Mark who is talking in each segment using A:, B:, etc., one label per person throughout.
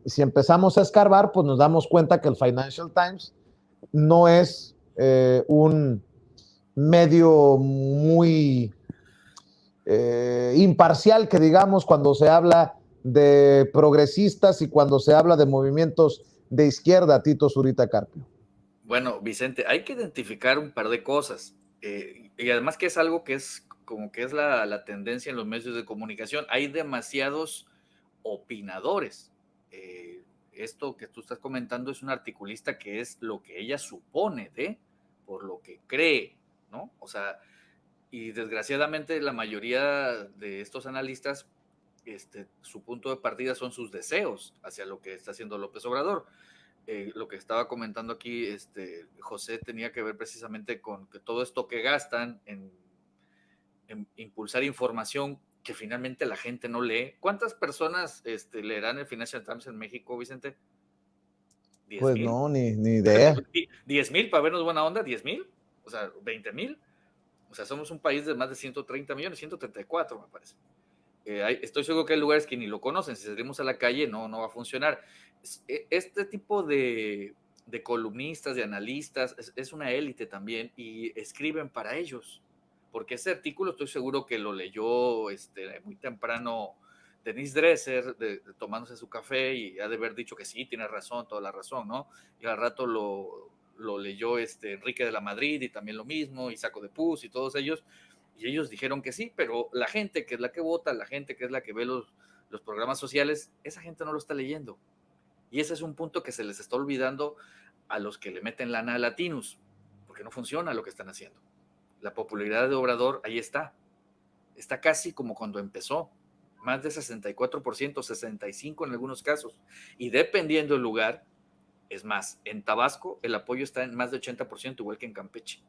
A: Si empezamos a escarbar, pues nos damos cuenta que el Financial Times no es un medio muy imparcial, que digamos, cuando se habla de progresistas y cuando se habla de movimientos de izquierda, Tito Zurita Carpio.
B: Bueno, Vicente, hay que identificar un par de cosas, y además que es algo que es como que es la tendencia en los medios de comunicación. Hay demasiados opinadores. Esto que tú estás comentando es un articulista que es lo que ella supone por lo que cree, ¿no? O sea, y desgraciadamente la mayoría de estos analistas, su punto de partida son sus deseos hacia lo que está haciendo López Obrador. Lo que estaba comentando aquí José tenía que ver precisamente con que todo esto que gastan en impulsar información que finalmente la gente no lee. ¿Cuántas personas leerán el Financial Times en México, Vicente? ¿10,000?
A: Pues no, ni idea.
B: 10,000 para vernos buena onda, 10,000, o sea, 20,000. O sea, somos un país de más de 130 millones, 134 me parece. Estoy seguro que hay lugares que ni lo conocen. Si salimos a la calle no va a funcionar. Este tipo de columnistas, de analistas, es una élite también y escriben para ellos. Porque ese artículo estoy seguro que lo leyó muy temprano Denise Dresser, tomándose su café, y ha de haber dicho que sí, tiene razón, toda la razón, ¿no? Y al rato lo leyó Enrique de la Madrid, y también lo mismo, y Saco de Puz y todos ellos, y ellos dijeron que sí, pero la gente que es la que vota, la gente que es la que ve los programas sociales, esa gente no lo está leyendo. Y ese es un punto que se les está olvidando a los que le meten lana a Latinus, porque no funciona lo que están haciendo. La popularidad de Obrador ahí está casi como cuando empezó, más de 64%, 65% en algunos casos, y dependiendo del lugar, es más, en Tabasco el apoyo está en más de 80%, igual que en Campeche.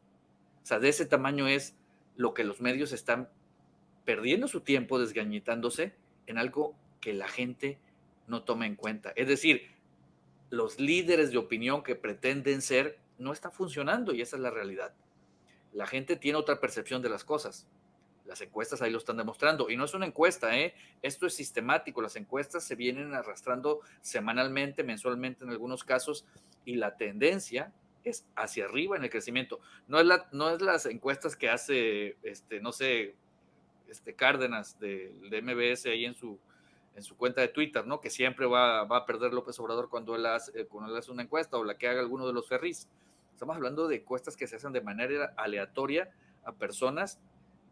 B: O sea, de ese tamaño es lo que los medios están perdiendo su tiempo desgañitándose en algo que la gente no toma en cuenta. Es decir, los líderes de opinión que pretenden ser no están funcionando, y esa es la realidad. La gente tiene otra percepción de las cosas. Las encuestas ahí lo están demostrando, y no es una encuesta, esto es sistemático. Las encuestas se vienen arrastrando semanalmente, mensualmente en algunos casos, y la tendencia es hacia arriba en el crecimiento. No es las encuestas que hace, no sé, Cárdenas de MBS ahí en su cuenta de Twitter, ¿no? Que siempre va a perder López Obrador cuando él hace una encuesta, o la que haga alguno de los Ferris. Estamos hablando de encuestas que se hacen de manera aleatoria a personas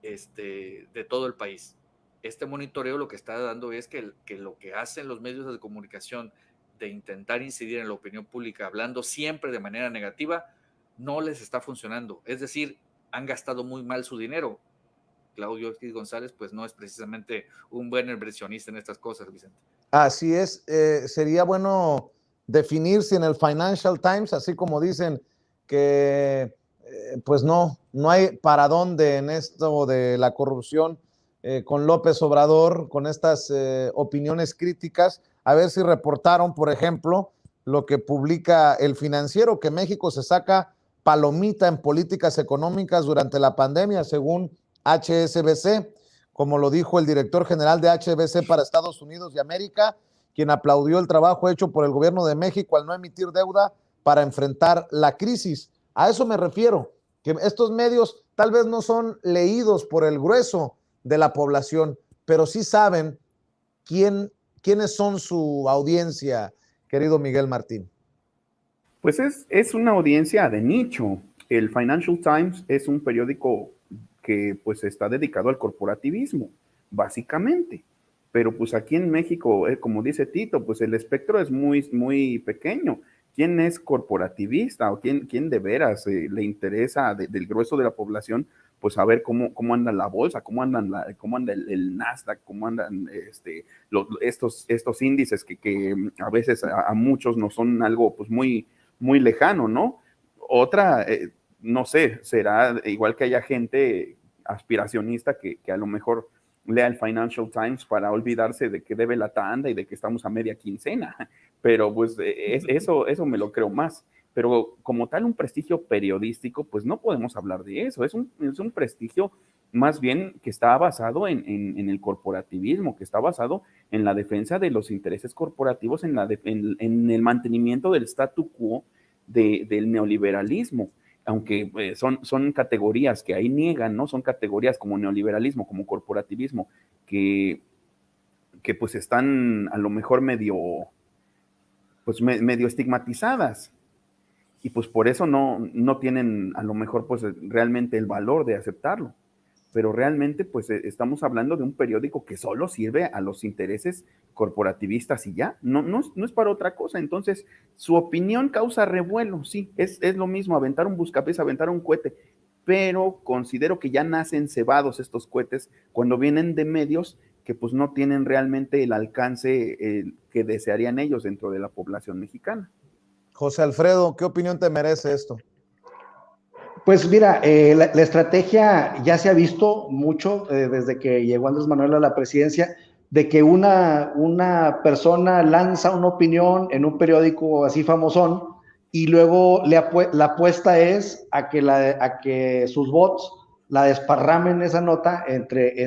B: de todo el país. Este monitoreo lo que está dando es que lo que hacen los medios de comunicación de intentar incidir en la opinión pública, hablando siempre de manera negativa, no les está funcionando. Es decir, han gastado muy mal su dinero. Claudio X González pues no es precisamente un buen inversionista en estas cosas, Vicente.
A: Así es, sería bueno definir si en el Financial Times, así como dicen que pues no hay para dónde en esto de la corrupción con López Obrador, con estas opiniones críticas, a ver si reportaron, por ejemplo, lo que publica El Financiero, que México se saca palomita en políticas económicas durante la pandemia, según HSBC, como lo dijo el director general de HSBC para Estados Unidos y América, quien aplaudió el trabajo hecho por el gobierno de México al no emitir deuda para enfrentar la crisis. A eso me refiero, que estos medios tal vez no son leídos por el grueso de la población, pero sí saben quiénes son su audiencia, querido Miguel Martín.
C: Pues es una audiencia de nicho. El Financial Times es un periódico que pues está dedicado al corporativismo, básicamente. Pero pues aquí en México, como dice Tito, pues el espectro es muy, muy pequeño. ¿Quién es corporativista o quién de veras le interesa del grueso de la población? Pues saber cómo anda la bolsa, cómo anda el Nasdaq, cómo andan estos índices que a veces a muchos no son algo pues muy, muy lejano, ¿no? Otra, no sé, será igual que haya gente aspiracionista que a lo mejor lea el Financial Times para olvidarse de que debe la tanda y de que estamos a media quincena, pero pues eso me lo creo más. Pero como tal un prestigio periodístico, pues no podemos hablar de eso, es un prestigio más bien que está basado en el corporativismo, que está basado en la defensa de los intereses corporativos, en el mantenimiento del statu quo del neoliberalismo, aunque son categorías que ahí niegan, ¿no? Son categorías como neoliberalismo, como corporativismo, que pues están a lo mejor medio estigmatizadas, y pues por eso no tienen a lo mejor pues realmente el valor de aceptarlo. Pero realmente pues estamos hablando de un periódico que solo sirve a los intereses corporativistas y ya, no es para otra cosa. Entonces, su opinión causa revuelo, sí, es lo mismo aventar un buscapiés, aventar un cohete, pero considero que ya nacen cebados estos cohetes cuando vienen de medios que pues no tienen realmente el alcance que desearían ellos dentro de la población mexicana.
A: José Alfredo, ¿qué opinión te merece esto?
D: Pues mira, la estrategia ya se ha visto mucho desde que llegó Andrés Manuel a la presidencia, de que una persona lanza una opinión en un periódico así famosón y luego la apuesta es a que sus bots la desparramen esa nota entre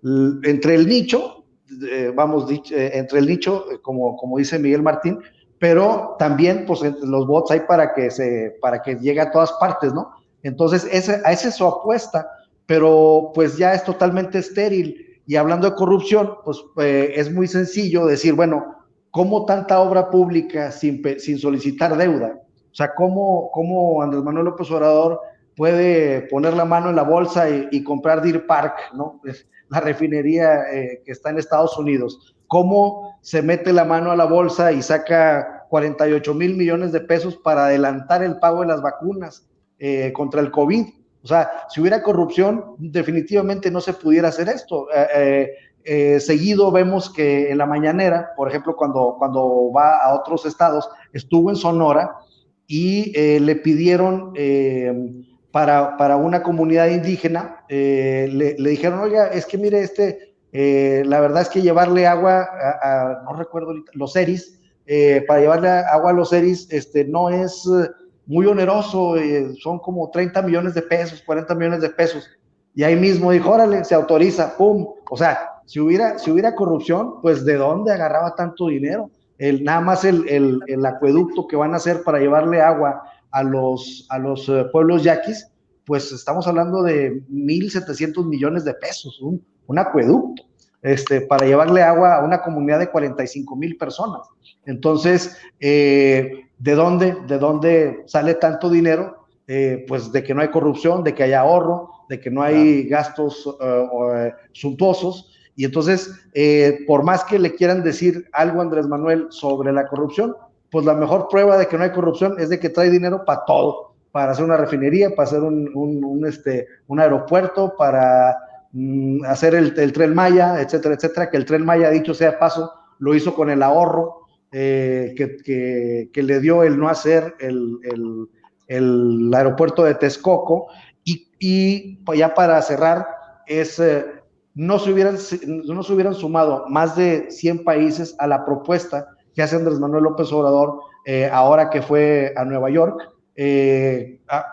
D: el nicho, entre el nicho, como dice Miguel Martín, pero también pues los bots hay para que llegue a todas partes, ¿no? Entonces, esa es su apuesta, pero pues ya es totalmente estéril. Y hablando de corrupción, pues es muy sencillo decir, bueno, ¿cómo tanta obra pública sin solicitar deuda? O sea, ¿cómo Andrés Manuel López Obrador puede poner la mano en la bolsa y comprar Deer Park, ¿no? Es la refinería que está en Estados Unidos. ¿Cómo se mete la mano a la bolsa y saca 48 mil millones de pesos para adelantar el pago de las vacunas contra el COVID? O sea, si hubiera corrupción, definitivamente no se pudiera hacer esto. Seguido vemos que en la mañanera, por ejemplo, cuando va a otros estados, estuvo en Sonora y le pidieron para una comunidad indígena, le dijeron, oiga, es que mire, la verdad es que llevarle agua no recuerdo ahorita, los eris, para llevarle agua a los eris, no es muy oneroso, son como 30 millones de pesos, 40 millones de pesos. Y ahí mismo dijo, órale, se autoriza, pum. O sea, si hubiera corrupción, pues ¿de dónde agarraba tanto dinero? Nada más el acueducto que van a hacer para llevarle agua a los pueblos yaquis, pues estamos hablando de 1,700 millones de pesos, un acueducto, para llevarle agua a una comunidad de 45,000 personas. Entonces, ¿de dónde sale tanto dinero? Pues de que no hay corrupción, de que hay ahorro, de que no hay gastos suntuosos. Y entonces, por más que le quieran decir algo a Andrés Manuel sobre la corrupción, pues la mejor prueba de que no hay corrupción es de que trae dinero para todo, para hacer una refinería, para hacer un aeropuerto, para hacer el Tren Maya, etcétera, etcétera, que el Tren Maya, dicho sea de paso, lo hizo con el ahorro que le dio el no hacer el aeropuerto de Texcoco. Y ya para cerrar, no se hubieran sumado más de 100 países a la propuesta que hace Andrés Manuel López Obrador ahora que fue a Nueva York,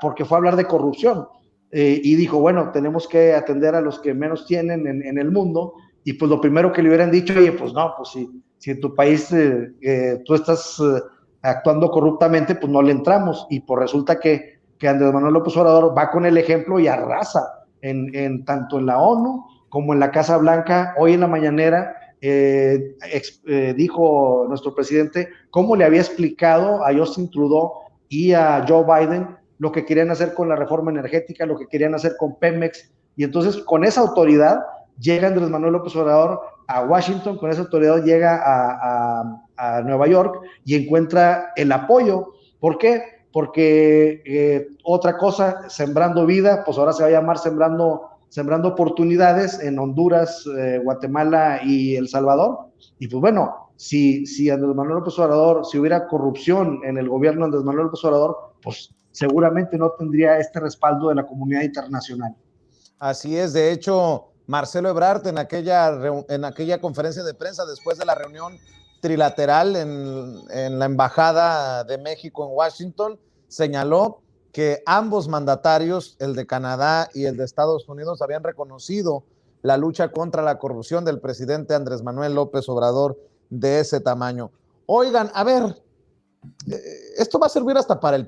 D: porque fue a hablar de corrupción. Y dijo, bueno, tenemos que atender a los que menos tienen en el mundo, y pues lo primero que le hubieran dicho, oye, pues no, pues si en tu país tú estás actuando corruptamente, pues no le entramos. Y pues resulta que Andrés Manuel López Obrador va con el ejemplo y arrasa tanto en la ONU como en la Casa Blanca. Hoy en la mañanera dijo nuestro presidente cómo le había explicado a Justin Trudeau y a Joe Biden lo que querían hacer con la reforma energética, lo que querían hacer con Pemex. Y entonces con esa autoridad llega Andrés Manuel López Obrador a Washington, con esa autoridad llega a Nueva York y encuentra el apoyo. ¿Por qué? Porque otra cosa, Sembrando Vida, pues ahora se va a llamar Sembrando Oportunidades en Honduras, Guatemala y El Salvador. Y pues bueno, si Andrés Manuel López Obrador, si hubiera corrupción en el gobierno de Andrés Manuel López Obrador, pues seguramente no tendría este respaldo de la comunidad internacional.
A: Así es, de hecho, Marcelo Ebrard en aquella conferencia de prensa después de la reunión trilateral en la Embajada de México en Washington, señaló que ambos mandatarios, el de Canadá y el de Estados Unidos, habían reconocido la lucha contra la corrupción del presidente Andrés Manuel López Obrador de ese tamaño. Oigan, a ver, esto va a servir hasta para el